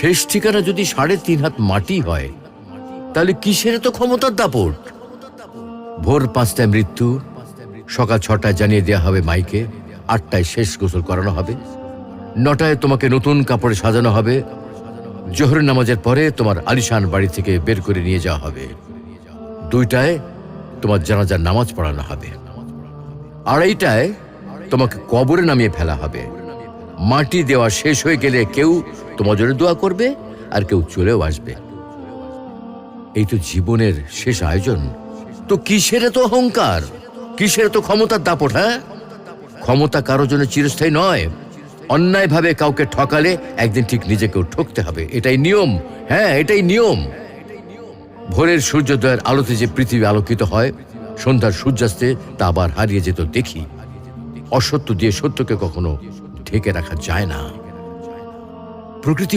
শেষ ঠিকানা যদি 3.5 হাত মাটি হয়, তাহলে কিসের তো ক্ষমতার দাপট? ভোর 5টায় মৃত্যু, সকাল 6টায় জানিয়ে দেওয়া হবে মাইকে, 8টায় শেষ গোসল করানো হবে, 9টায় তোমাকে নতুন কাপড়ে সাজানো হবে, জোহরের নামাজের পরে তোমার আলিশান বাড়ি থেকে বের করে নিয়ে যাওয়া হবে, 2টায় তোমার জানাজার নামাজ পড়ানো হবে, 2:30টায় তোমাকে কবরে নামিয়ে ফেলা হবে। মাটি দেওয়া শেষ হয়ে গেলে কেউ তোমার জন্য দোয়া করবে, আর কেউ চলেও আসবে। এই তো জীবনের শেষ আয়োজন। তো কিসের তো অহংকার, কিসের তো ক্ষমতার দাপট? হ্যাঁ, ক্ষমতা কারোর জন্য চিরস্থায়ী নয়। অন্যায়ভাবে কাউকে ঠকালে একদিন ঠিক নিজেকেও ঠকতে হবে, এটাই নিয়ম। হ্যাঁ, এটাই নিয়ম। ভোরের সূর্যোদয়ের আলোতে যে পৃথিবী আলোকিত হয়, সন্ধ্যার সূর্যাস্তে তা আবার হারিয়ে যেত দেখি। অসত্য দিয়ে সত্যকে কখনো ঢেকে রাখা যায় না। প্রকৃতি